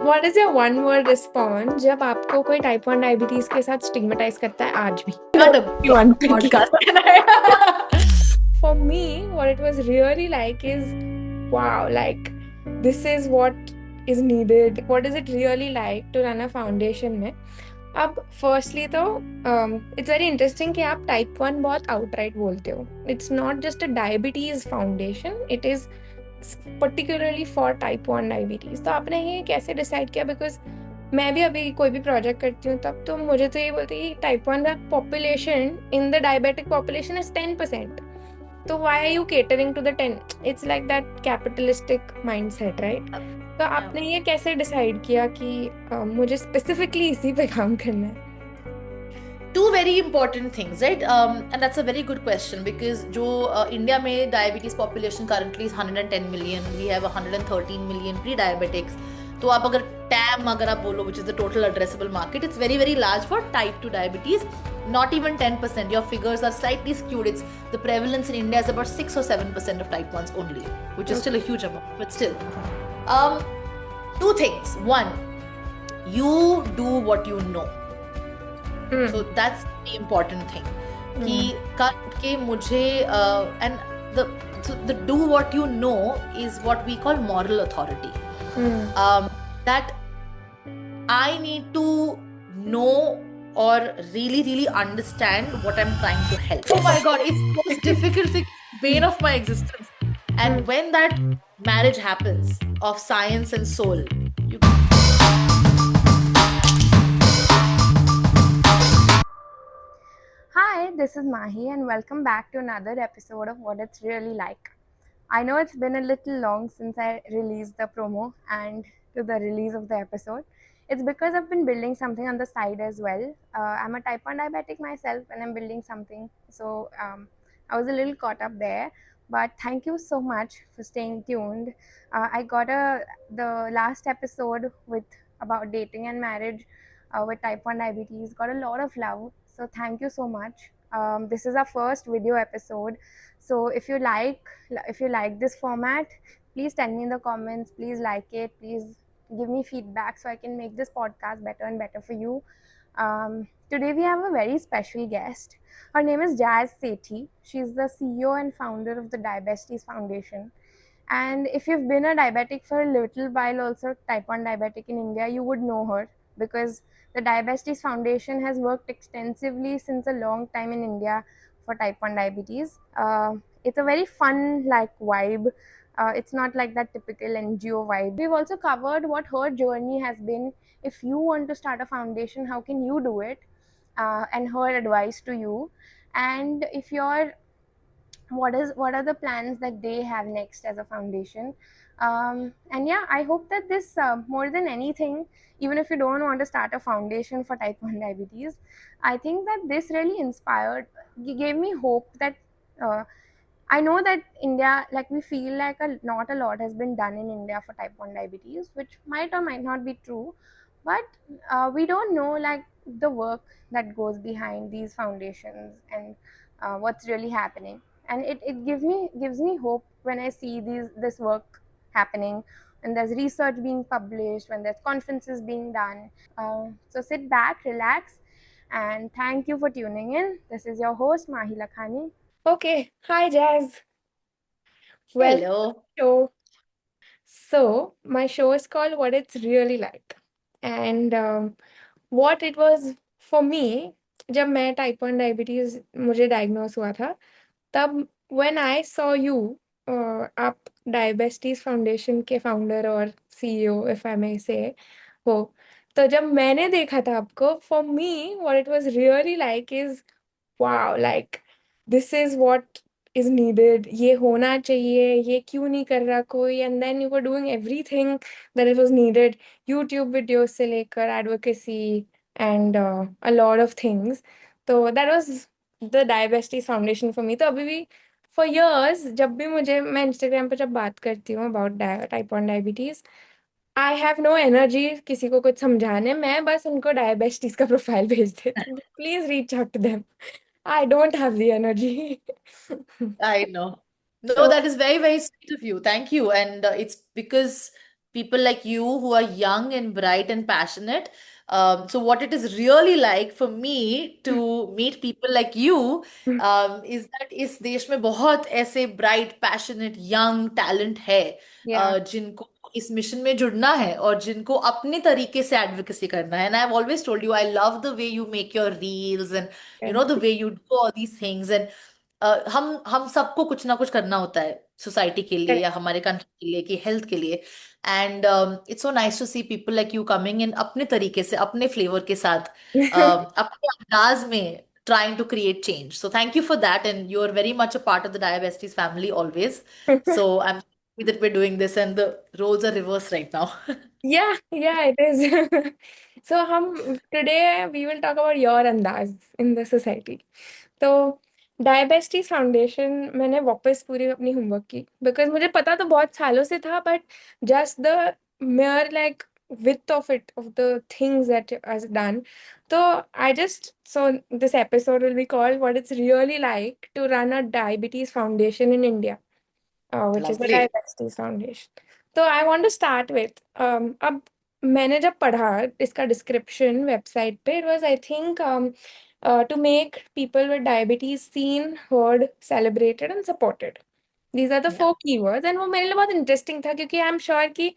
What is your one word response जब आपको कोई टाइप 1 डायबिटीज के साथ स्टिग्मेटाइज करता है आज भी? Not a One podcast. For me, what it was really like is, wow, like this is what is needed. What is it really like to run a foundation में? अब firstly तो it's very interesting कि आप type 1 बहुत outright बोलते हो. It's not just a diabetes foundation, it is particularly for type 1 diabetes. तो आपने ये कैसे डिसाइड किया? बिकॉज मैं भी अभी कोई भी प्रोजेक्ट करती हूँ तब तो मुझे तो ये बोलती है कि टाइप 1 का population in the diabetic population is 10%. तो why are you catering to the 10? It's like that capitalistic mindset, right? तो आपने ये कैसे डिसाइड किया कि मुझे स्पेसिफिकली इसी पे काम करना है? Two very important things, right? And that's a very good question because India में diabetes population currently is 110 million. We have 113 million pre-diabetics. तो आप अगर TAM अगर आप बोलो, which is the total addressable market, it's very very large for type 2 diabetes. Not even 10%. Your figures are slightly skewed. It's the prevalence in India is about 6 or 7% of type 1s only, which is still a huge amount, but still. Two things. One, you do what you know. So that's the important thing. कि कल उठ के मुझे and the do what you know is what we call moral authority. That I need to know or really really understand what I'm trying to help. Oh my god, it's the most difficult thing, bane of my existence. And when that marriage happens of science and soul, you Hi, this is Mahi, and welcome back to another episode of What It's Really Like. I know it's been a little long since I released the promo and to the release of the episode. It's because I've been building something on the side as well. I'm a type 1 diabetic myself, and I'm building something. So I was a little caught up there. But thank you so much for staying tuned. I got the last episode with about dating and marriage with type 1 diabetes got a lot of love. So thank you so much. This is our first video episode. So if you like this format, please tell me in the comments. Please like it. Please give me feedback so I can make this podcast better and better for you. Today we have a very special guest. Her name is Jazz Sethi. She's the CEO and founder of the Diabetes Foundation. And if you've been a diabetic for a little while, also type 1 diabetic in India, you would know her because the Diabetes Foundation has worked extensively since a long time in India for type 1 diabetes. It's a very fun like vibe. It's not like that typical NGO vibe. We've also covered what her journey has been. If you want to start a foundation, how can you do it? And her advice to you. And if you're what are the plans that they have next as a foundation. And yeah, I hope that this more than anything, even if you don't want to start a foundation for type 1 diabetes, I think that this really gave me hope that I know that India, like we feel like not a lot has been done in India for type 1 diabetes, which might or might not be true, but we don't know like the work that goes behind these foundations and what's really happening. And it gives me hope when I see this work happening, when there's research being published, when there's conferences being done. So sit back, relax, and thank you for tuning in. This is your host Mahi Lakhani. Okay, hi Jazz. Welcome to hello. the show. So my show is called What It's Really Like, and what it was for me जब मैं type 1 diabetes मुझे diagnose हुआ था तब when I saw you, आप diabetes foundation के founder और CEO if I may say हो. तो जब मैंने देखा था आपको, for me what it was really like is, wow, like this is what is needed. ये होना चाहिए, ये क्यों नहीं कर रहा कोई? And then you were doing everything that it was needed, YouTube videos से लेकर advocacy and a lot of things. तो that was the diabetes foundation for me. तो अभी भी फॉर इयर्स जब भी मैं इंस्टाग्राम पे जब बात करती हूँ about type 1 diabetes, I have no energy किसी को कुछ समझाने. मैं बस उनको डायबिटीज का प्रोफाइल भेज देती हूँ. Please reach out to them. I don't have the energy. I know. No, So, that is very, very sweet of you. Thank you. And it's because people like you who are young and bright and passionate. So what it is really like for me to meet people like you is that इस देश में बहुत ऐसे bright, passionate, young talent है Yeah, जिनको इस mission में जुड़ना है और जिनको अपने तरीके से एडवोकेसी करना है. And I've always told you, I love the way you make your reels and you know thank the you. way you do all these things. And हम सबको कुछ ना कुछ करना होता है सोसाइटी के लिए Correct. या हमारे कंट्री के लिए कि हेल्थ के लिए. And it's so nice to see people like you coming in अपने तरीके से अपने फ्लेवर के साथ अपने अंदाज में trying to create change. So thank you for that, and you're very much a part of the Diabesties family always. So I'm happy that we're doing this, and the roles are reversed right now. Yeah, yeah, it is. So today we will talk about your andaz in the society. तो diabetes foundation मैंने वापस पूरी अपनी homework की because मुझे पता तो बहुत सालों से था but just the mayor like width of it of the things that has done. So so this episode will be called what it's really like to run a diabetes foundation in India, which is the Lovely. Diabetes Foundation. तो I want to start with अब मैंने जब पढ़ा इसका description website पे, it was I think to make people with diabetes seen, heard, celebrated and supported. These are the Yeah. 4 keywords and वो मेरे लिए बहुत इंटरेस्टिंग था क्योंकि आई एम श्योर कि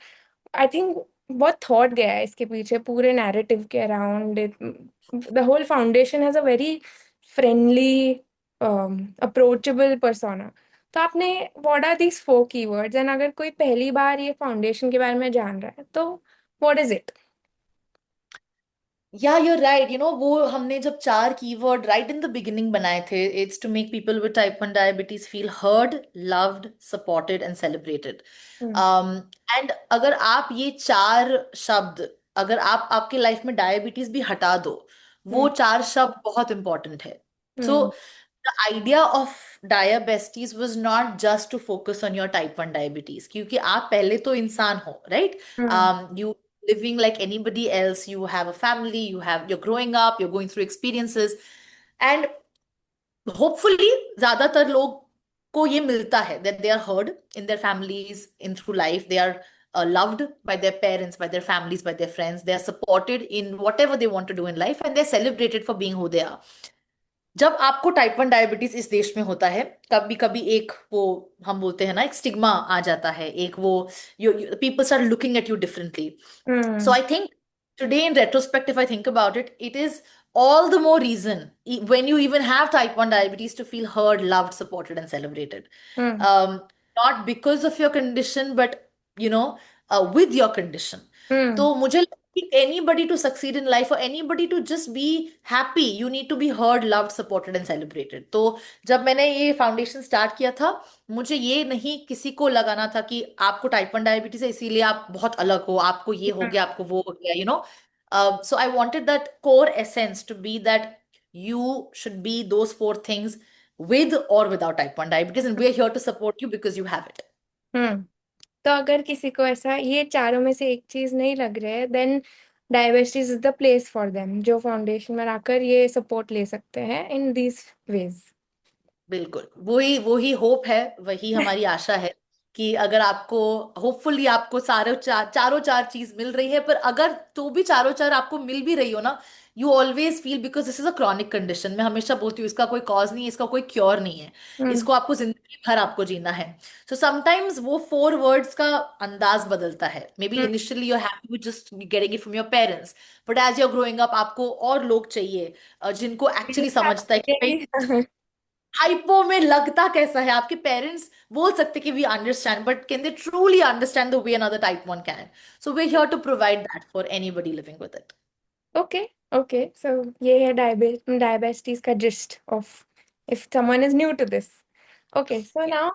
आई थिंक बहुत थॉट गया है इसके पीछे पूरे नैरेटिव के around it. The whole foundation has a very friendly approachable persona. तो आपने what are these 4 keywords and अगर कोई पहली बार ये फाउंडेशन के बारे में जान रहा है तो व्हाट इज इट? या यूर राइट. वो हमने जब 4 keyword right in the beginning बनाए थे, it's to make people with type 1 diabetes feel heard, loved, supported and celebrated. And अगर आप ये 4 शब्द, अगर आप आपके लाइफ में डायबिटीज भी हटा दो, वो 4 शब्द बहुत इंपॉर्टेंट है. सो the idea of diabetes was not just to focus on your type 1 diabetes, क्योंकि आप पहले तो इंसान हो, right? You living like anybody else, you have a family, you're growing up, you're going through experiences, and hopefully ज्यादातर लोग को ये मिलता है that they are heard in their families, in through life, they are loved by their parents, by their families, by their friends, they are supported in whatever they want to do in life, and they're celebrated for being who they are. जब आपको type 1 diabetes इस देश में होता है, कभी कभी एक वो हम बोलते हैं ना, एक स्टिग्मा आ जाता है, एक वो people start looking at you differently. So I think today in retrospect, if I think about it, it is all the more reason when you even have type 1 diabetes to feel heard, loved, supported and celebrated. Not because of your condition, but you know with your condition. तो मुझे anybody to succeed in life or anybody to just be happy, you need to be heard, loved, supported and celebrated. तो जब मैंने ये foundation start किया था, मुझे ये नहीं किसी को लगाना था कि आपको टाइप 1 डायबिटीज है इसीलिए आप बहुत अलग हो, आपको ये हो गया, आपको वो हो गया, so I wanted that core essence to be that you should be those 4 things with or without type 1 diabetes, and we're here to support you because you have it. तो अगर किसी को ऐसा ये चारों में से एक चीज नहीं लग रहा है then diabetes is the place for them, जो फाउंडेशन में आकर ये सपोर्ट ले सकते हैं इन दीज वेज. बिल्कुल वही वही होप है, वही हमारी आशा है कि अगर आपको होपफुली आपको चारों चार चीज मिल रही है, पर अगर तो भी चारों चार आपको मिल भी रही हो ना, you always feel, because this is a chronic condition. मैं हमेशा बोलती हूँ इसका कोई कॉज नहीं है, इसका कोई क्योर नहीं है, इसको आपको जिंदगी भर आपको जीना है. सो समटाइम्स वो 4 वर्ड्स का अंदाज बदलता है. Maybe initially you happy with just getting it from your parents, but as you are growing up आपको और लोग चाहिए जिनको एक्चुअली समझता है कि भाई हाइपो में लगता कैसा है. आपके पेरेंट्स बोल सकते कि we understand, but can they truly understand the way another type 1 can? So we here to provide that for anybody living with it. Okay okay, so ये है डायबिटीज का gist of if someone is new to this. Okay so now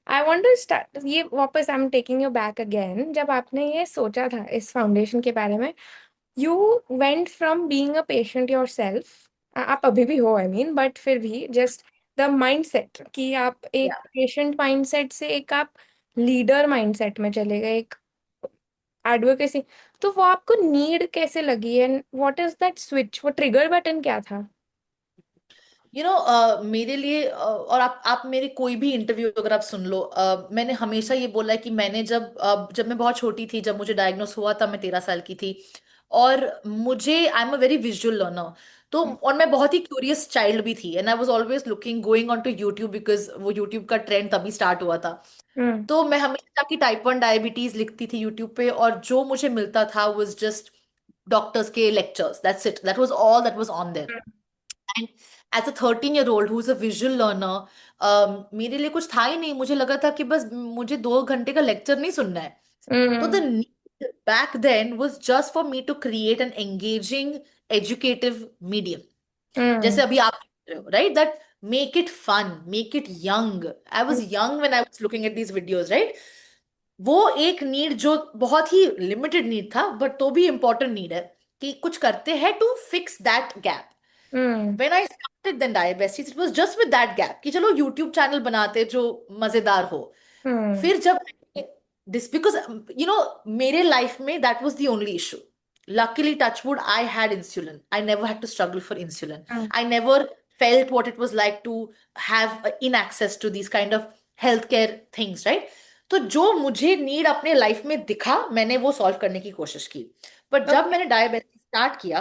I want to start ये वापस. I am taking you back again. जब आपने ये सोचा था इस फाउंडेशन के बारे में, you went from being a patient yourself. आप अभी भी हो आई मीन, बट फिर भी जस्ट द माइंडसेट कि आप एक Yeah. पेशेंट माइंडसेट से एक आप लीडर माइंडसेट में चले गए, एक एडवोकेसी. तो वो आपको नीड कैसे लगी and what is that switch, वो ट्रिगर बटन क्या था? मेरे लिए और आप मेरे कोई भी इंटरव्यू अगर आप सुन लो, मैंने हमेशा ये बोला है कि मैंने जब मैं बहुत छोटी थी, जब मुझे डायग्नोस हुआ तब मैं 13 साल की थी। और मुझे I am a very visual learner. तो और मैं बहुत ही क्यूरियस चाइल्ड भी थी, and I was always looking going on to YouTube, because वो यूट्यूब का ट्रेंड तभी स्टार्ट हुआ था। हम्म तो मैं हमेशा की टाइप 1 डायबिटीज लिखती थी यूट्यूब पे, और जो मुझे मिलता था वाज जस्ट डॉक्टर्स के lectures, that's it, that was all that was on there. And as a 13 year old who is a visual learner, मेरे लिए कुछ था ही नहीं। मुझे लगा था कि बस मुझे 2 घंटे का लेक्चर नहीं सुनना है। तो the hmm need back then was just for me to create an engaging educative medium, जैसे हम्म अभी आप right, that make it fun, make it young. I was young when I was looking at these videos, right. वो एक need जो बहुत ही limited need था, but तो भी इंपॉर्टेंट नीड है कि कुछ करते हैं to fix that gap. Hmm when I started then diabetes, it was just with that gap कि चलो यूट्यूब चैनल बनाते जो मजेदार हो। हम्म फिर जब दिस बिकॉज मेरे लाइफ में that was the only issue. Luckily, touch wood, I had insulin. I never had to struggle for insulin. I never felt what it was like to have in access to these kind of healthcare things, right? तो जो मुझे need अपने life में दिखा, मैंने वो solve करने की कोशिश की। पर जब ओके मैंने डायबिटीज स्टार्ट किया,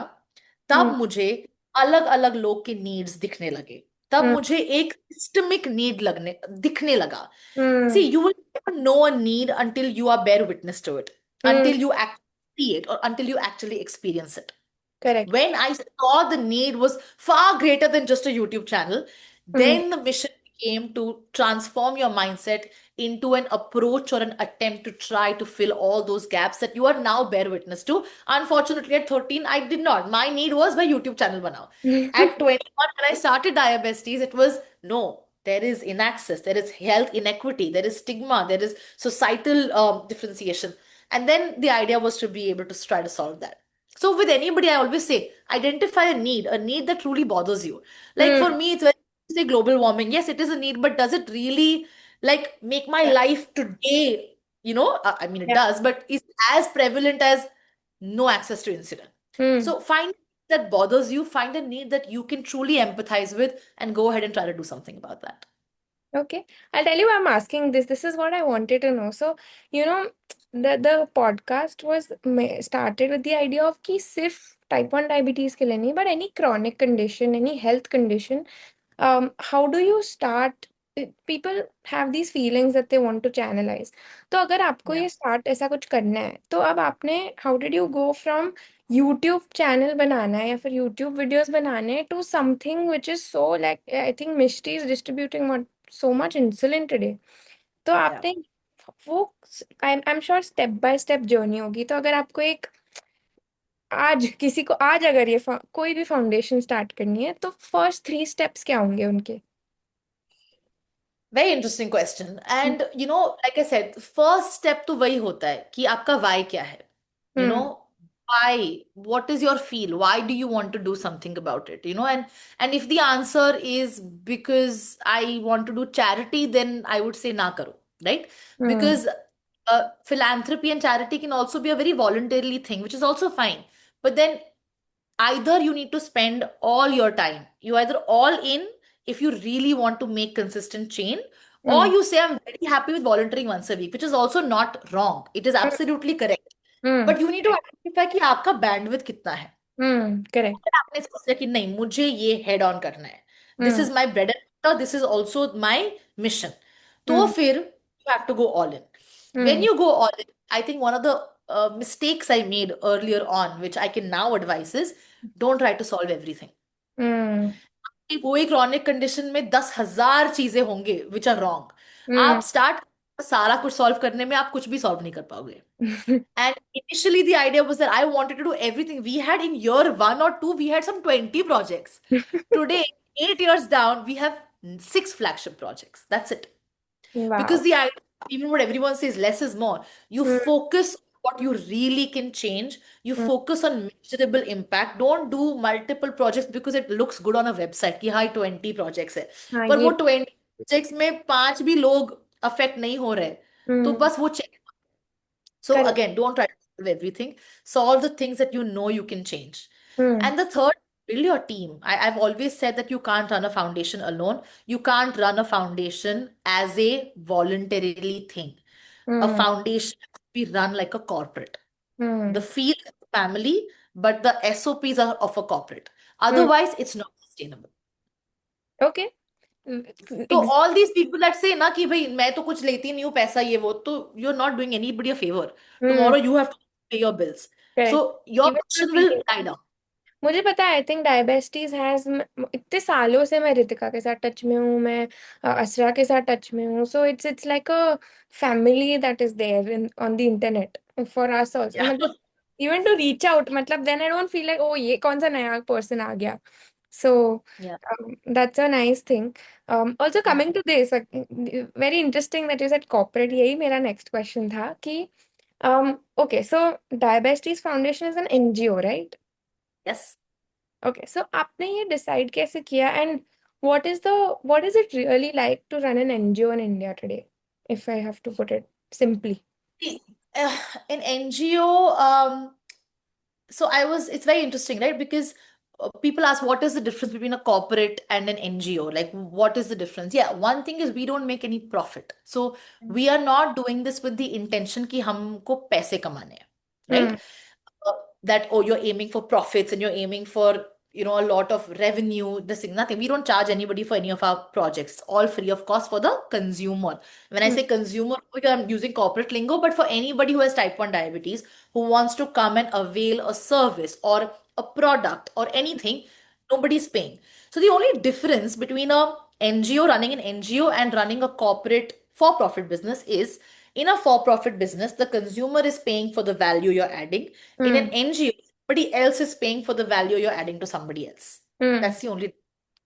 तब हम्म मुझे अलग अलग लोग के नीड्स दिखने लगे। तब हम्म मुझे एक सिस्टमिक नीड लगने दिखने लगा। See, hmm you will never know a need until you are bear witness to it, until you actually see it, or until you actually experience it. Correct When I saw the need was far greater than just a YouTube channel, hmm then the mission came to transform your mindset into an approach or an attempt to try to fill all those gaps that you are now bear witness to. Unfortunately, at 13, I did not. My need was my YouTube channel banao. At 21, when I started Diabetes, it was no, there is inaccess, there is health inequity, there is stigma, there is societal differentiation. And then the idea was to be able to try to solve that. So with anybody, I always say, identify a need that truly bothers you. Like for hmm me, it's very say global warming. Yes, it is a need, but does it really like make my life today? I mean, it yeah does, but is as prevalent as no access to insulin. Hmm So find that bothers you, find a need that you can truly empathize with, and go ahead and try to do something about that. Okay, I'll tell you why I'm asking this. This is what I wanted to know. So, you know, the podcast was started with the idea of कि सिर्फ type 1 diabetes के लिए नहीं, but any chronic condition, any health condition, how do you start? People have these feelings that they want to channelize. तो अगर आपको Yeah. ये start ऐसा कुछ करना है, तो अब आपने how did you go from YouTube channel बनाना है या फिर YouTube videos बनाने to something which is so like I think Mishti is distributing so much insulin today. तो Yeah. आपने वो I'm sure step by step journey होगी। तो अगर आपको एक आज किसी को आज अगर ये कोई भी फाउंडेशन स्टार्ट करनी है तो फर्स्ट 3 स्टेप्स क्या होंगे उनके? Very interesting question. And like I said, first step तो वही होता है कि आपका वाई क्या है। You know hmm why, what is your feel, why do you want to do something about it, and if the answer is because I want to do charity, then I would say na karo, right? Hmm Because philanthropy and charity can also be a very voluntarily thing, which is also fine. But then either you need to spend all your time, you either all in if you really want to make consistent change, or hmm you say I'm very happy with volunteering once a week, which is also not wrong, it is absolutely correct. Hmm but you need to identify कि आपका bandwidth कितना है। Correct अगर आपने सोचा कि नहीं, मुझे ये हेड ऑन करना है, this hmm is my bread and butter, this is also my mission, तो हम्म फिर you have to go all in. When hmm you go all in, I think one of the mistakes I made earlier on, which I can now advise, is don't try to solve everything. हम्म कि वो एक chronic condition में 10,000 चीजें होंगे which are wrong. आप हम्म start सारा कुछ solve करने में आप कुछ भी सॉल्व नहीं कर पाओगे। And initially, the idea was that I wanted to do everything. We had in year 1 or 2, we had some 20 projects. Today, 8 years down, we have 6 flagship projects. That's it. Because wow the idea, even what everyone says, less is more. You hmm focus on what you really can change. You hmm, focus on measurable impact. Don't do multiple projects because it looks good on a website कि हाँ 20 projects है, हाँ पर ये वो 20 projects में 5 भी लोग affect नहीं हो रहे, तो हम्म बस वो check. So correct again, don't try to solve everything. Solve the things that you know you can change. Hmm And the third build your team. I've always said that you can't run a foundation alone. You can't run a foundation as a voluntarily thing. A Hmm. foundation be run like a corporate. Hmm. The feel is family, but the SOPs are of a corporate. Hmm. Otherwise, it's not sustainable. Okay. So Ex- all these people that say ना कि भाई मैं तो कुछ लेती नहीं हूँ पैसा ये वो तो you're not doing anybody a favor. hmm. Tomorrow you have to pay your bills. Correct. So your Even for mission will feeding. die down. मुझे पता है आई थिंक डायबिटीज हैज इतने सालों से मैं रितिका के साथ टच में हूँ मैं असरा के साथ टच में हूँ so it's like a family that is there in on the internet for us also Yeah. मतलब इवन टू रीच आउट मतलब then I don't feel like oh ये कौन सा नया पर्सन आ गया so Yeah. That's a nice thing also coming to this very interesting that is at corporate यही मेरा नेक्स्ट क्वेश्चन था कि okay so diabetes foundation is an NGO right Yes. Okay so आपने ये डिसाइड कैसे किया and what is it really like to run an NGO in India today if I have to put it simply See, in NGO, so it's very interesting, right? Because people ask, what is the difference between a corporate and an NGO? Like, what is the difference? Yeah, one thing is we don't make any profit. So we are not doing this with the intention कि हमको पैसे कमाने हैं, हम्म right? uh, that oh you're aiming for profits and you're aiming for a lot of revenue, this thing, nothing. We don't charge anybody for any of our projects, all free of cost for the consumer. When I say consumer, okay, I'm using corporate lingo, but for anybody who has type 1 diabetes, who wants to come and avail a service or a product or anything, nobody's paying. So the only difference between a NGO, running an NGO, and running a corporate for profit business is, in a for profit business, the consumer is paying for the value you're adding. In an hmm NGO, somebody else is paying for the value you're adding to somebody else. Hmm That's the only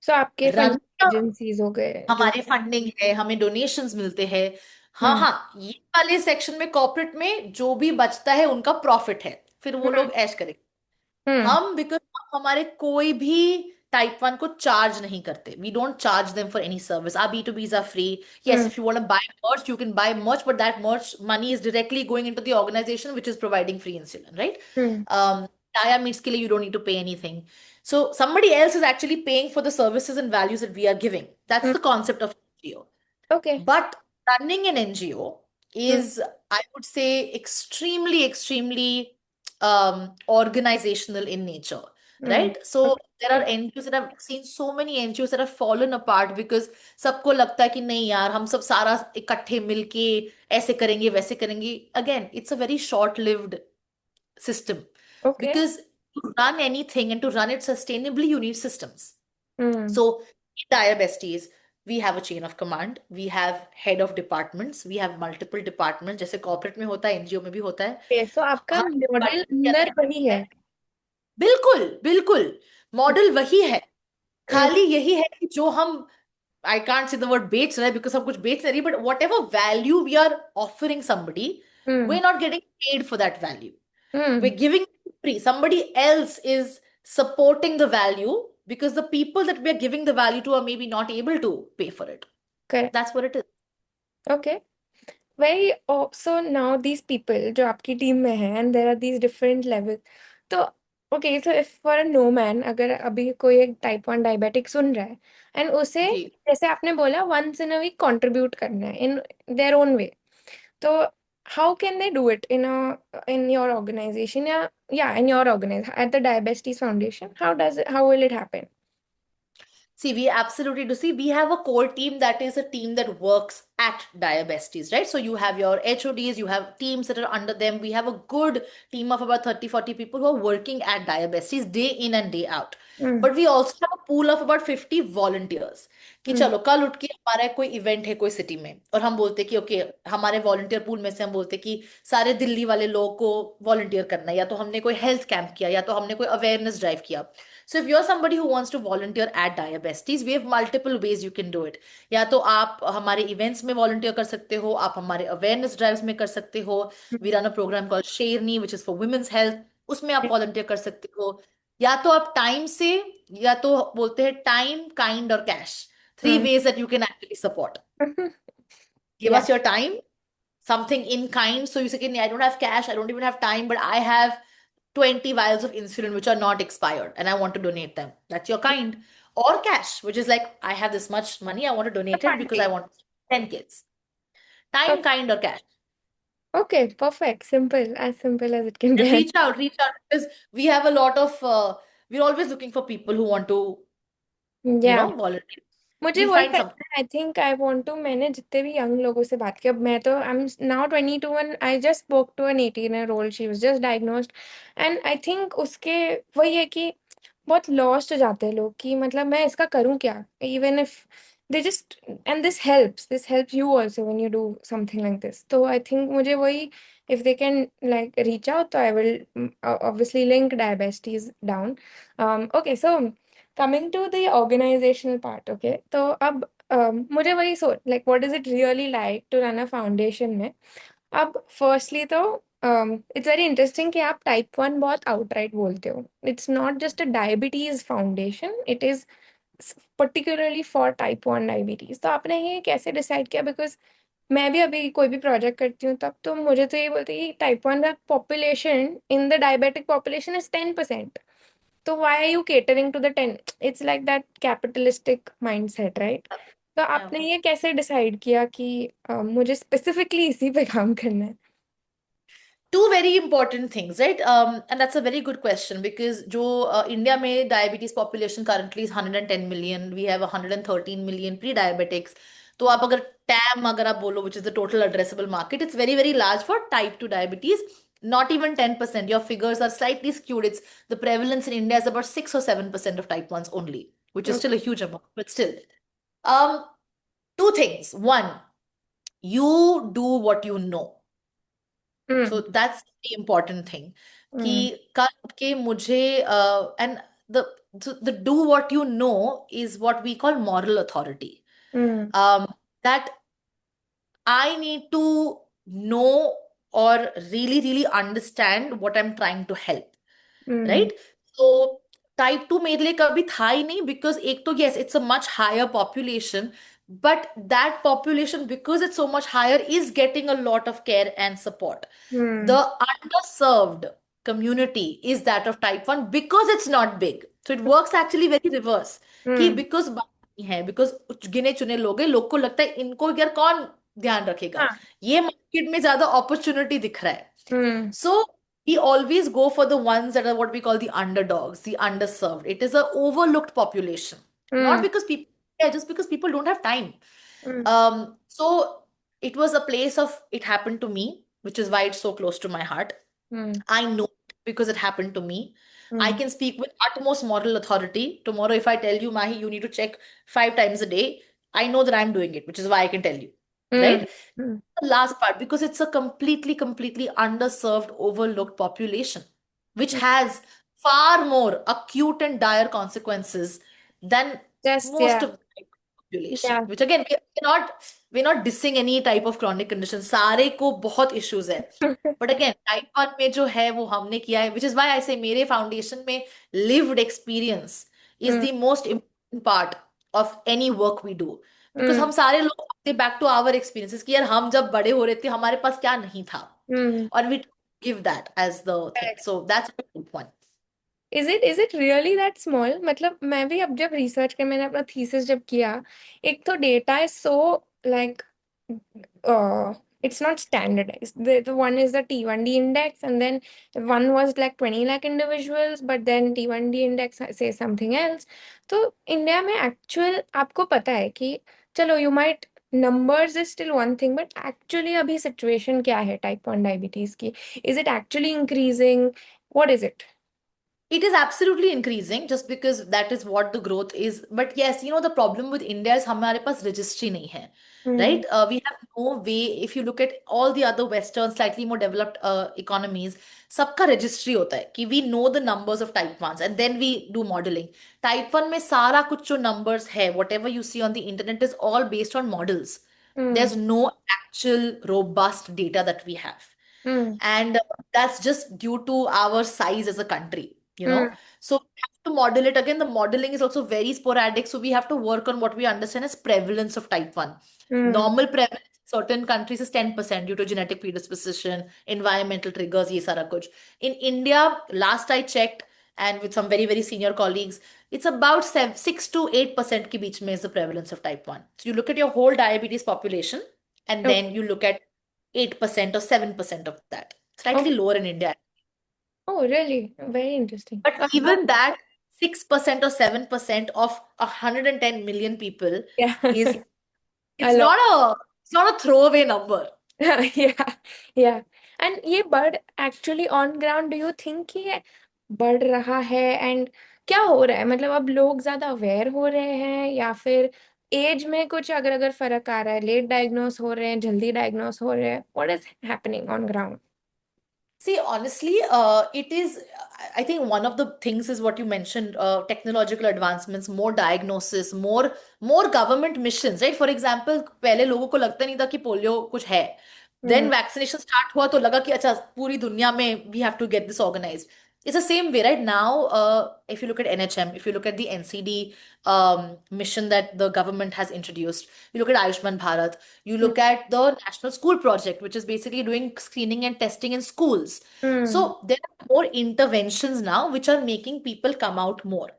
सो आपके run. Funding agencies हो गए जो हमारे funding है, हमें donations मिलते हैं। हाँ हम्म हाँ, ये वाले सेक्शन में कॉर्पोरेट में जो भी बचता है उनका प्रॉफिट है, फिर वो हम्म लोग ऐश करेंगे। हम्म हम बिकॉज हम हमारे कोई भी टाइप 1 को चार्ज नहीं करते, we don't charge them for any service. Our B2Bs are free. yes, hmm if you want to buy merch, you can buy merch, but that merch money is directly going into the organization which is providing free insulin, right? Hmm Taya meets ke liye you don't need to pay anything. So somebody else is actually paying for the services and values that we are giving. That's the concept of NGO. Okay But running an NGO is, I would say, extremely, extremely organizational in nature, right? So there are NGOs that I've seen, so many NGOs that have fallen apart because सबको लगता है कि नहीं यार हम सब सारा इकट्ठे मिलके ऐसे करेंगे वैसे करेंगे। Again, it's a very short-lived system okay because to run anything and to run it sustainably, you need systems. Hmm So, in Dire Besties, we have a chain of command. We have head of departments. We have multiple departments. जैसे corporate में होता है, NGO में भी होता है। Okay so आपका हर model department के अंदर अंदर वही है बिल्कुल बिल्कुल मॉडल वही है। खाली यही है कि जो हम, I can't say the word बेच रहे because हम कुछ बेच नहीं रही, but whatever value we are offering somebody, hmm we're not getting paid for that value. Hmm We're giving it free. Somebody else is supporting the value because the people that we're giving the value to are maybe not able to pay for it. Correct That's what it is. Okay very so now these people जो आपकी team में है and there are these different level तो okay so if for a no man अगर अभी कोई एक type 1 diabetic सुन रहा है एंड उसे जी। जैसे आपने बोला once in a week contribute करना है इन देयर ओन वे तो how can they do it in your organization या in your organize at the diabetes foundation how will it happen See, we absolutely do. See, we have a core team that is a team that works at Diabesties, right? So you have your HODs, you have teams that are under them. We have a good team of about 30, 40 people who are working at Diabesties day in and day out. Hmm But we also have a pool of about 50 volunteers. कि हम्म चलो कल उठ के हमारा कोई event है कोई city में और हम बोलते कि ओके, हमारे वॉलंटियर पूल में से हम बोलते कि सारे दिल्ली वाले लोगों को वॉलंटियर करना है, या तो हमने कोई हेल्थ कैंप किया या तो हमने कोई अवेयरनेस ड्राइव किया। So if you're somebody who wants to volunteer at Diabesties, we have multiple ways you can do it. या तो आप हमारे इवेंट्स में वॉलंटियर कर सकते हो, आप हमारे अवेयरनेस ड्राइव्स में कर सकते हो। We run a program called Sherni which is for women's health, उसमें आप वॉलंटियर कर सकते हो। या तो आप टाइम से, या तो बोलते हैं टाइम, काइंड और cash, three hmm ways that you can actually support. Give या us your time, something in kind. So you say, I don't have cash, I don't even have time, but I have 20 vials of insulin which are not expired and I want to donate them. That's your kind. Or cash, which is like, I have this much money, I want to The donate it because I funding. want 10 kids. Time, Okay. kind, or cash. Okay, perfect. Simple as it can And get. reach out because we have a lot of, we're always looking for people who want to, Yeah. volunteer. मुझे We'll वही find some. करना है। I think I want to, मैंने जितने भी young लोगों से बात की, अब मैं तो I am now 22 and I just spoke to an 18 year old, she was just diagnosed. And I think उसके वही है कि बहुत लॉस्ट हो जाते हैं लोग कि मतलब मैं इसका करूं क्या, even if they just, and this helps you also when you do something like this. तो आई थिंक मुझे वही, if they can like reach out, तो I will obviously link diabetes down. Okay, so coming to the organizational part. Okay, तो अब मुझे वही सोच, like what is it really like to run a foundation में। अब फर्स्टली तो it's very interesting कि आप टाइप 1 बहुत आउटराइट बोलते हो। It's not just a diabetes foundation, it is particularly for type 1 diabetes. तो आपने ये कैसे डिसाइड किया? बिकॉज मैं भी अभी कोई भी प्रोजेक्ट करती हूँ तब तो मुझे तो ये बोलते हैं कि टाइप 1 का population in the diabetic population is 10%। तो why are you catering to the 10? It's like that capitalistic mindset, right? तो Yeah. आपने ये कैसे डिसाइड किया कि मुझे स्पेसिफिकली इसी पे काम करना है? Two very important things, right? And that's a very good question because India में diabetes population currently is 110 million. We have 113 million pre-diabetics. तो आप अगर TAM अगर आप बोलो, which is the total addressable market, it's very very large for type 2 diabetes. Not even 10%. Your figures are slightly skewed. It's the prevalence in India is about 6 or 7% of type 1s only, which is Okay. still a huge amount, but still. Um, Two things. One, you do what you know. So hmm. that's the important thing. हम्म। कि कल उठ के मुझे and the the do what you know is what we call moral authority. Hmm. That I need to know or really really understand what I'm trying to help. Hmm. Right. तो type 2 मेरे लिए कभी था ही नहीं बिकॉज एक तो yes it's a much higher population but that population because it's so much higher is getting a lot of care and support hmm. the underserved community is that of type 1 because it's not big so it works actually very reverse कि हम्म। because है because गिने चुने लोग हैं लोग को लगता है इनको यार कौन ध्यान रखेगा हाँ। ये मार्केट में ज्यादा अपॉर्चुनिटी दिख रहा है हम्म। so we always go for the ones that are what we call the underdogs, the underserved. It is a overlooked population. Not hmm. because people, yeah, just because people don't have time. Hmm. So it was a place of it happened to me, which is why it's so close to my heart. Hmm. I know it because it happened to me. I hmm. can speak with utmost moral authority. Tomorrow, if I tell you, Mahi, you need to check 5 times a day, I know that I'm doing it, which is why I can tell you. Hmm. Right? Hmm. The last part because it's a completely underserved overlooked population which has far more acute and dire consequences than Just most yeah, of the population yeah. which again we're not dissing any type of chronic condition सारे को बहुत issues है but again type 1 में जो है वो हमने किया है which is why I say मेरे foundation में lived experience is hmm. the most important part of any work we do because hmm. हम सारे लोग बैक टू आवर एक्सपीरियंसेस कि यार हम जब बड़े हो रहे थे हमारे पास क्या नहीं था हम्म। और we give that as the thing so that's good one is it really that small? मतलब मैं भी अब जब रिसर्च कर, मैंने अपना थीसिस जब किया, एक तो data is so like it's not standardized. The one is the T1D index, and then one was like 20 lakh individuals, but then T1D index says something else. तो इंडिया में एक्चुअल आपको पता है कि चलो, you might, numbers is still one thing, but actually अभी situation क्या है टाइप 1 डायबिटीज की? Is it actually increasing? What is it? it is absolutely increasing just because that is what the growth is but yes the problem with India is हमारे पास registry नहीं है Hmm. right we have no way if you look at all the other western slightly more developed economies सबका registry होता है कि we know the numbers of type 1s and then we do modeling type 1 में सारा कुछ जो numbers है whatever you see on the internet is all based on models Hmm. there's no actual robust data that we have Hmm. and that's just due to our size as a country Hmm. so we have to model it again the modeling is also very sporadic so we have to work on what we understand as prevalence of type 1 Hmm. normal prevalence certain countries is 10% due to genetic predisposition, environmental triggers, ये सारा कुछ. In India, last I checked, and with some very, very senior colleagues, it's about 6 to 8% के बीच में is the prevalence of type 1. So you look at your whole diabetes population, and Okay. then you look at 8% or 7% of that. Slightly Okay. lower in India. Oh, really? Very interesting. But even that 6% or 7% of 110 million people Yeah. is A it's lot. not a it's not a throwaway number. Yeah, yeah. And ये बढ़ actually on ground, do you think ये बढ़ रहा है and क्या हो रहा है? मतलब अब लोग ज्यादा अवेयर हो रहे हैं या फिर एज में कुछ अगर अगर फर्क आ रहा है, लेट डायग्नोस हो रहे हैं, जल्दी डायग्नोस हो रहे हैं, what is happening on ground? See, honestly, it is. I think one of the things is what you mentioned: technological advancements, more diagnosis, more government missions, right? For example, पहले लोगों को लगता नहीं था कि पोलियो कुछ है. Hmm. Then vaccination start हुआ तो लगा कि अच्छा पूरी दुनिया में we have to get this organized. It's the same way, right? Now, if you look at NHM, if you look at the NCD mission that the government has introduced, you look at Ayushman Bharat, you Hmm. look at the National School Project, which is basically doing screening and testing in schools. Hmm. So there are more interventions now which are making people come out more.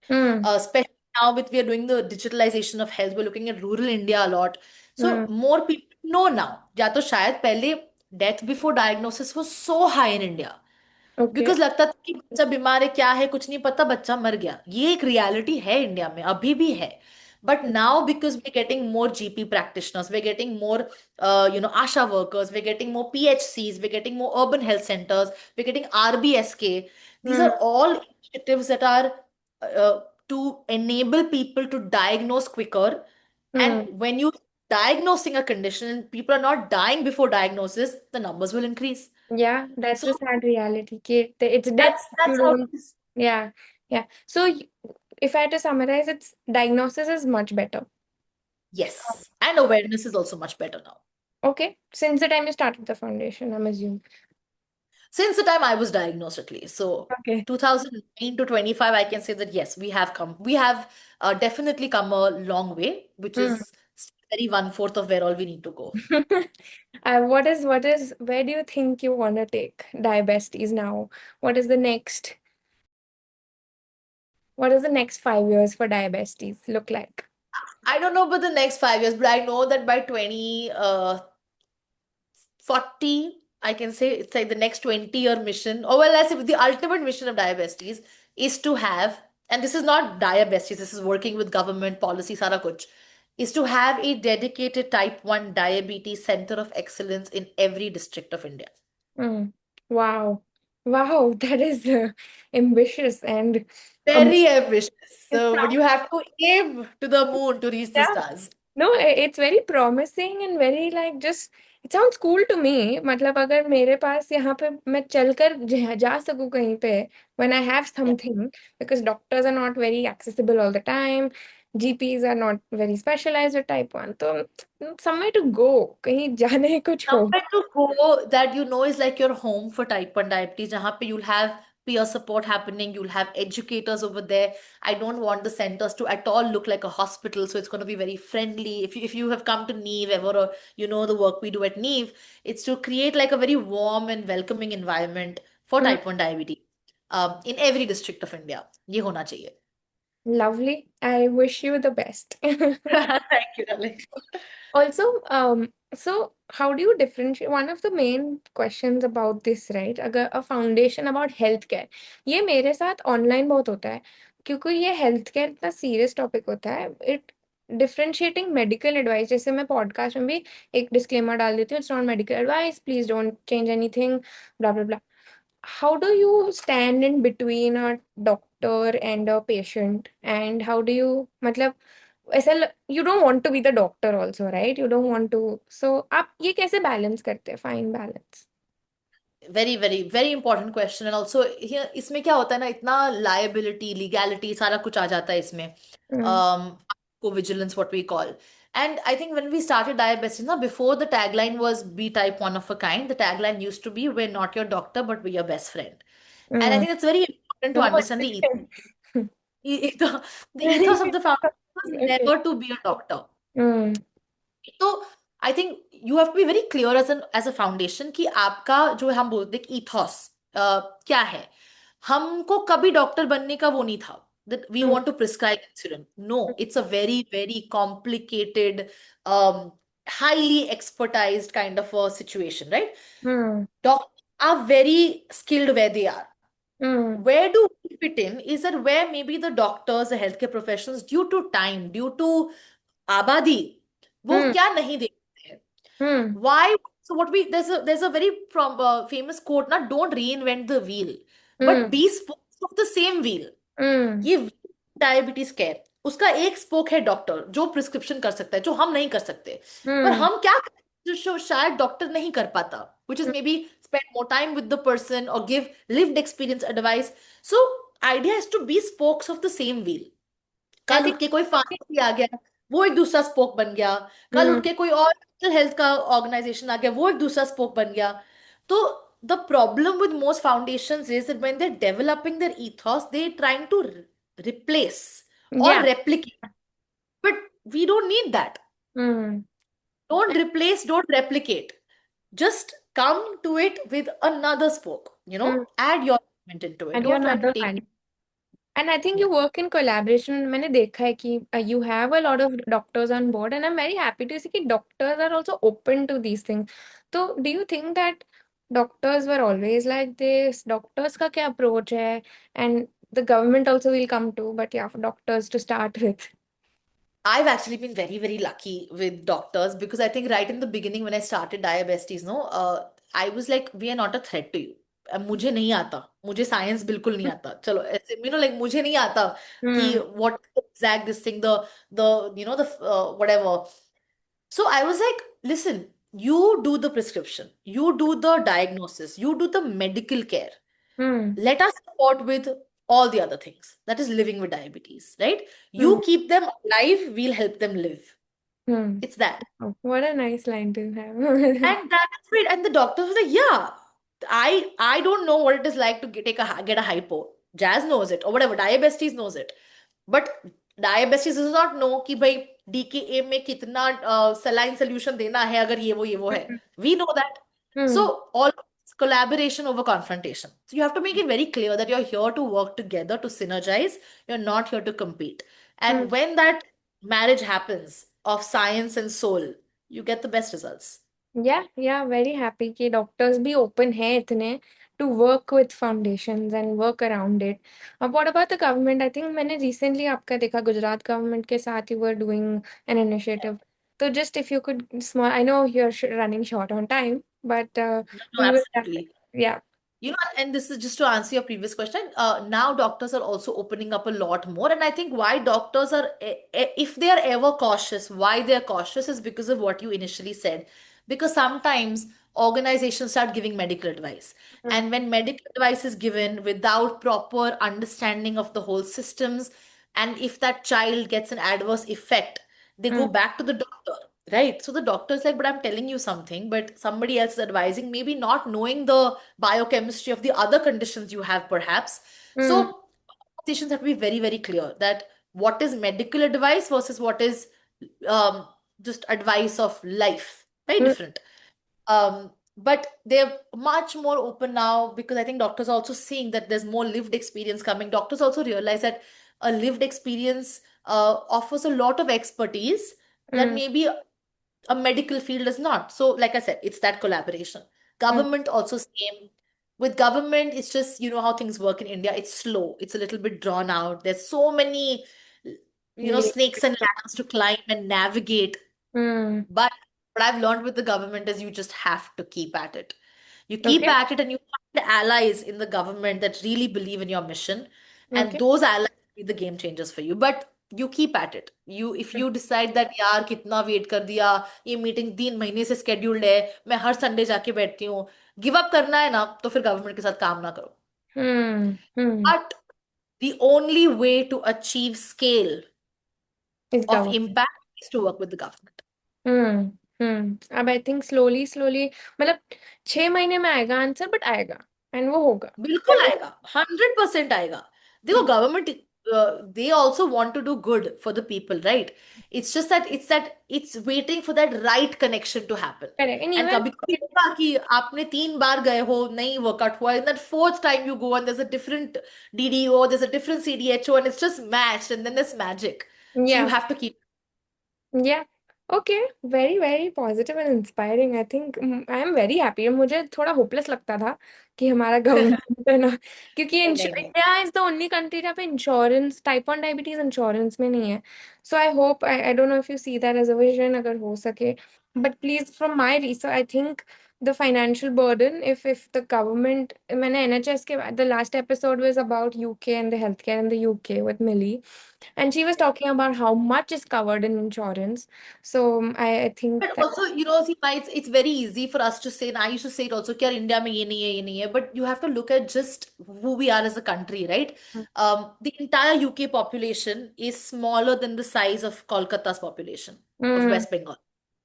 Hmm. Especially now with we are doing the digitalization of health, we're looking at rural India a lot. Hmm. So more people know now. या तो शायद पहले death before diagnosis was so high in India. Okay. Because लगता था कि बच्चा बीमार है क्या है कुछ नहीं पता बच्चा मर गया ये एक रियलिटी है इंडिया में अभी भी है but now because we getting more GP practitioners we getting more ASHA workers we getting more PHCs we getting more urban health centers we getting RBSK these Hmm. are all initiatives that are to enable people to diagnose quicker and Hmm. when you diagnosing a condition and people are not dying before diagnosis the numbers will increase Yeah, that's so the sad reality. कि it's death you that's how don't. it is. Yeah, yeah. So if I had to summarize, it's diagnosis is much better. Yes, and awareness is also much better now. Okay, since the time you started the foundation, I'm assuming. Since the time I was diagnosed, at least. So Okay. 2009 to 25, I can say that yes, we have definitely come a long way, which Hmm. is very one-fourth of where all we need to go. Where do you think you want to take diabetes now? What is the next, what does the next 5 years for diabetes look like? I don't know about the next 5 years, but I know that by 2040, I can say it's like the next 20-year mission, or well, let's say the ultimate mission of diabetes is to have, and this is not diabetes, this is working with government policy, sara kuch, is to have a dedicated type 1 diabetes center of excellence in every district of India. Hmm. Wow. Wow, that is ambitious and um, Very ambitious. it So, but sounds. you have to aim to the moon to reach the Yeah. stars. No, it's very promising and very like just it sounds cool to me. मतलब अगर मेरे पास यहाँ पे मैं चलकर जा सकूँ कहीं पे when I have Yeah. something because doctors are not very accessible all the time, GPs are not very specialized with type 1. तो somewhere to go, कहीं जाने कुछ हो. Somewhere to go that you know is like your home for type 1 diabetes, जहाँ पे you'll have peer support happening, you'll have educators over there. I don't want the centers to at all look like a hospital, so it's going to be very friendly. If you have come to Neve ever, or you know the work we do at Neve, it's to create like a very warm and welcoming environment for Hmm, type 1 diabetes in every district of India. ये होना चाहिए. lovely. I wish you the best. Thank you, darling. Also, so how do you differentiate? One of the main questions about this, right? अगर a foundation about healthcare, ये मेरे साथ online बहुत होता है क्योंकि ये healthcare इतना serious topic होता है. It differentiating medical advice जैसे मैं podcast में भी एक disclaimer डाल देती हूँ. It's not medical advice. Please don't change anything. Blah blah blah. How do you stand in between a doctor and a patient, and how do you मतलब ऐसा you don't want to be the doctor also, right? You don't want to. So आप ये कैसे balance करते हैं? Fine balance. Very very very important question and also इसमें क्या होता है ना इतना लायबिलिटी लीगैलिटी सारा कुछ आ जाता है इसमें Mm, को vigilance what we call and I think when we started diabetes ना before the tagline was be type one of a kind the tagline used to be we're not your doctor but we your best friend and I mm. Think it's very important to No, understand the ethos of the foundation was okay. never to be a doctor Mm, so I think you have to be very clear as a foundation कि आपका जो हम बोलते हैं ethos क्या है. हमको कभी डॉक्टर बनने का वो नहीं था that we Hmm. want to prescribe insulin. No, it's a very very complicated, um, highly expertized kind of a situation, right? Hmm. Doctors are very skilled where they are. Hmm. Where do we fit in is that where maybe the doctors, the healthcare professionals, due to time, due to आबादी, वो Hmm. क्या नहीं देखते हैं. Hmm. Why? So what we there's a very famous quote ना, don't reinvent the wheel, but Hmm. be spokes of the same wheel. Hmm. ये diabetes care, उसका एक स्पोक है डॉक्टर जो प्रिस्क्रिप्शन कर सकता है, जो हम नहीं कर सकते. पर Hmm. हम क्या करें जो शायद डॉक्टर नहीं कर पाता, which is Hmm. maybe spend more time with the person or give lived experience advice. So idea is to be spokes of the same wheel. I कल think. उठ के कोई फार्मेसी आ गया, वो एक दूसरा स्पोक बन गया. कल Hmm. उठ के कोई और हेल्थ का ऑर्गेनाइजेशन आ गया, वो एक दूसरा स्पोक बन गया. तो the problem with most foundations is that when they're developing their ethos, they're trying to replace or Yeah. replicate. But we don't need that. Hmm. Don't replace, don't replicate. Just come to it with another spoke. Hmm. Add your element into it. And you're Don't try to another take value. it. And I think Yeah. you work in collaboration. मैंने देखा है कि you have a lot of doctors on board, and I'm very happy to see कि doctors are also open to these things. So, do you think that doctors were always like this? Doctors का क्या approach है? And the government also will come to, but yeah, for doctors to start with. I've actually been very, very lucky with doctors because I think right in the beginning when I started diabetes, no, I was like, we are not a threat to you. मुझे नहीं आता, मुझे science बिल्कुल नहीं आता. चलो ऐसे like मुझे नहीं आता कि Hmm. what exact this thing, the whatever. So I was like, listen, you do the prescription, you do the diagnosis, you do the medical care. Hmm. Let us support with all the other things. That is living with diabetes, right? Hmm. You keep them alive, we'll help them live. Hmm. It's that. Oh, what a nice line to have. And that is great. And the doctor was like, yeah, I don't know what it is like to get a hypo. Jazz knows it, or whatever. Diabetes knows it. But diabetes does not know कि भाई DKA में कितना saline solution देना है अगर ये वो है. We know that. Hmm. So all collaboration over confrontation. So you have to make it very clear that you're here to work together to synergize. You're not here to compete. Hmm. And when that marriage happens of science and soul, you get the best results. Yeah, very happy कि doctors भी open है इतने to work with foundations and work around it. अब what about the government? I think मैंने recently आपका देखा Gujarat government के साथ you were doing an initiative. So just if you could small, I know you're running short on time, but No, no, we will have, absolutely. yeah. And this is just to answer your previous question. Now doctors are also opening up a lot more, and I think why doctors are, if they are ever cautious, why they are cautious is because of what you initially said. Because sometimes organizations start giving medical advice, Mm, and when medical advice is given without proper understanding of the whole systems, and if that child gets an adverse effect, they go mm, back to the doctor. Right. So the doctor is like, but I'm telling you something, but somebody else is advising, maybe not knowing the biochemistry of the other conditions you have, perhaps. mm, So, conversations have to be very, very clear that what is medical advice versus what is um, just advice of life. Very mm, different. But they're much more open now because I think doctors are also seeing that there's more lived experience coming. Doctors also realize that a lived experience offers a lot of expertise that mm, maybe a medical field is not. So, like I said, it's that collaboration. mm. Government also same. With government, it's just how things work in India. It's slow. It's a little bit drawn out. There's so many, Yeah. snakes and ladders to climb and navigate. Mm. But what I've learned with the government is you just have to keep at it. You keep Okay. at it and you find allies in the government that really believe in your mission. And Okay. those allies will be the game changers for you. But you keep at it. If you decide that यार कितना wait कर दिया, ये meeting 3 महीने से scheduled है, मैं हर Sunday जाके बैठती हूँ, गिव अप करना है ना तो फिर गवर्नमेंट के साथ काम ना करो. Hmm. Hmm. But the only way to achieve scale Is of government. impact is to work with the government. हम्म. अब आई थिंक स्लोली स्लोली मतलब 6 महीने में आएगा आंसर बट आएगा एंड वो होगा बिल्कुल एंड आएगा, 100% आएगा. देखो government they also want to do good for the people, right? It's just that it's waiting for that right connection to happen. Correct. And And even कभी कभी होगा कि आपने 3 बार गए हो, नहीं वर्कआउट हुआ, in that fourth time you go and there's a different DDO, there's a different CDHO, and it's just matched, and then there's magic. So you yeah. have to keep. Yeah. Okay. Very, very positive and inspiring. I think I am very happy. मुझे थोड़ा hopeless लगता था कि हमारा government है ना, क्योंकि नहीं नहीं नहीं. India is the only country जहाँ पे इंश्योरेंस, टाइप 1 डायबिटीज इंश्योरेंस में नहीं है. So I hope, I don't know if you see that as a vision, अगर हो सके. But please, from my research, I think the financial burden, if the government, मैंने NHS के बाद, the last episode was about UK and the healthcare in the UK with Millie, and she was talking about how much is covered in insurance. So I think But that. also, see, why it's very easy for us to say, and I used to say it also, कि यार India में ये नहीं है, ये नहीं है. But you have to look at just who we are as a country, right? The entire UK population is smaller than the size of Kolkata's population of Mm, West Bengal.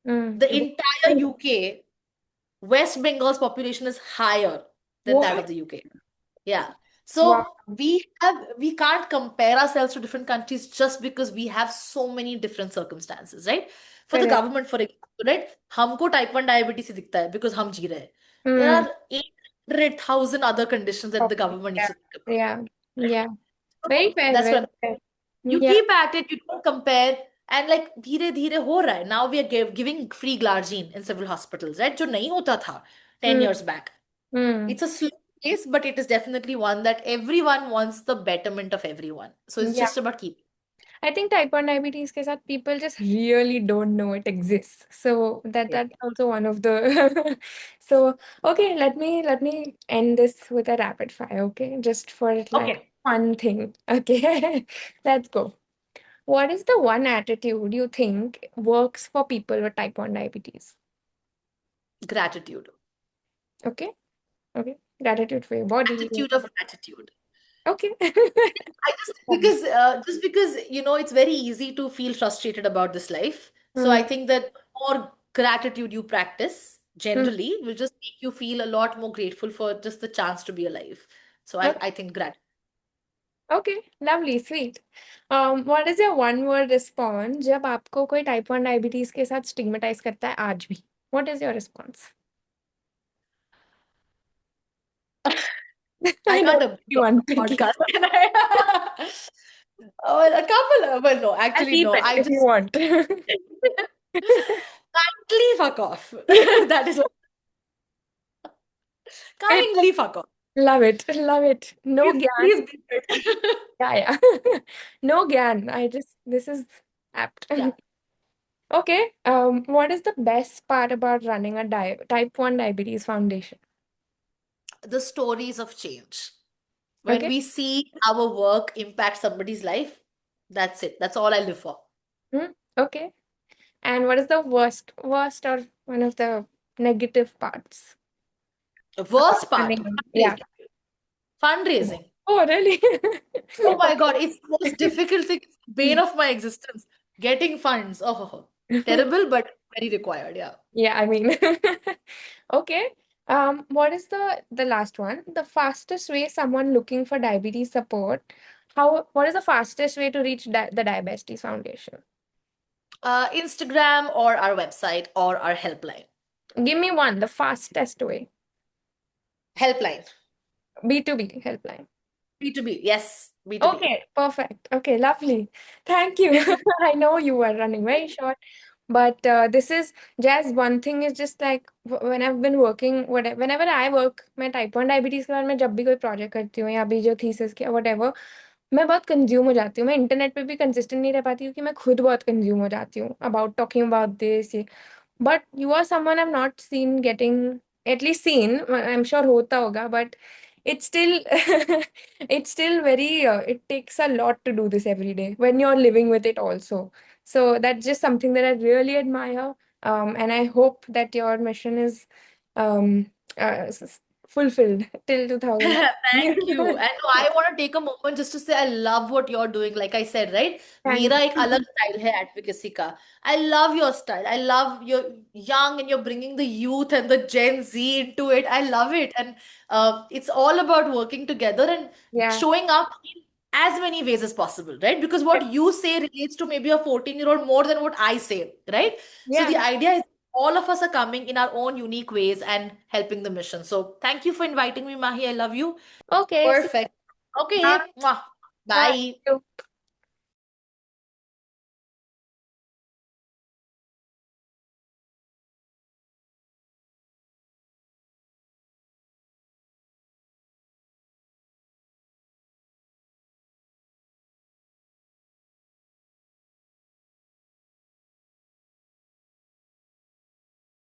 mm. The entire UK, West Bengal's population is higher than that What? of the UK. Yeah. Wow. So we can't compare ourselves to different countries just because we have so many different circumstances, right? For the Correct. government, for example, right? हमको type 1 diabetes ही दिखता है because हम जी रहे हैं. There Mm. are 800,000 other conditions that the Okay. government needs Yeah. to think about. Yeah. Yeah. Very So fair. that's Very when fair. you Yeah. keep at it, you don't compare, and like धीरे धीरे हो रहा है. Now we are giving free glargine in several hospitals, right? जो नहीं होता था 10 Mm. years back. Mm. It's a slow pace, but it is definitely one that everyone wants the betterment of everyone. So it's Yeah. just about keeping. I think type 1 diabetes के साथ people just really don't know it exists. So Yeah. that's also one of the. So okay, let me end this with a rapid fire, okay? Just for like Okay. fun thing. Okay. Let's go. What is the one attitude you think works for people with type 1 diabetes? Gratitude. Okay. Okay. Gratitude for your body. Attitude of gratitude. Okay. I just because it's very easy to feel frustrated about this life. So I Mm, think that more gratitude you practice mm. generally will just make you feel a lot more grateful for just the chance to be alive. So I, Okay. I think gratitude. Okay. Lovely. Sweet. What is your one word response जब आपको कोई type 1 diabetes के साथ stigmatize करता है आज भी? What is your response? I I know can't abuse you on want the tricky. podcast, can I? Well, a couple. Well, no, I'll actually, keep no. it I if you just want. kindly fuck off. That is what. Kindly fuck off. Love it. Love it. No Please, gyan. please beep it. Yeah, yeah. No gyan. This is apt. Yeah. Okay. What is the best part about running a type 1 diabetes foundation? The stories of change. When Okay. we see our work impact somebody's life, that's it. That's all I live for. Okay. And what is the worst or one of the negative parts The about worst part, running? Yeah. fundraising. Fundraising. Oh, really? Oh my God, it's the most difficult thing, it's the bane of my existence. Getting funds. Oh, terrible, but very required. Yeah. Yeah, I mean. Okay. What is the last one? The fastest way someone looking for diabetes support, what is the fastest way to reach the Diabetes Foundation? Instagram or our website or our helpline. Give me one, the fastest way. Helpline. B2B helpline. B2B. Yes, B2B. Okay, perfect. Okay, lovely. Thank you. I know you were running very short, but this is just one thing is just like when I've been working, whenever I work, मैं type 1 diabetes के बारे में जब भी कोई project करती हूँ या अभी जो thesis किया whatever, मैं बहुत कंज्यूम हो जाती हूँ. मैं इंटरनेट पे भी कंसिस्टेंट नहीं रह पाती क्योंकि मैं खुद बहुत कंज्यूम हो जाती हूँ about talking about this. But you are someone I've not seen getting, at least seen, I'm sure होता होगा, but it's still it's still very it takes a lot to do this every day when you're living with it also. So that's just something that I really admire. And I hope that your mission is um, fulfilled till 2000. Thank you. And no, I want to take a moment just to say I love what you're doing. Like I said, right? Thank मेरा एक अलग you. style है advocacy का. I love your style. I love you're young and you're bringing the youth and the Gen Z into it. I love it. And it's all about working together and Yeah. showing up in as many ways as possible, right? Because what you say relates to maybe a 14-year-old more than what I say, right? So the Yeah. idea is all of us are coming in our own unique ways and helping the mission. So thank you for inviting me, Mahi. I love you. Okay. See Perfect. you. Okay. Mwah. Bye. Bye.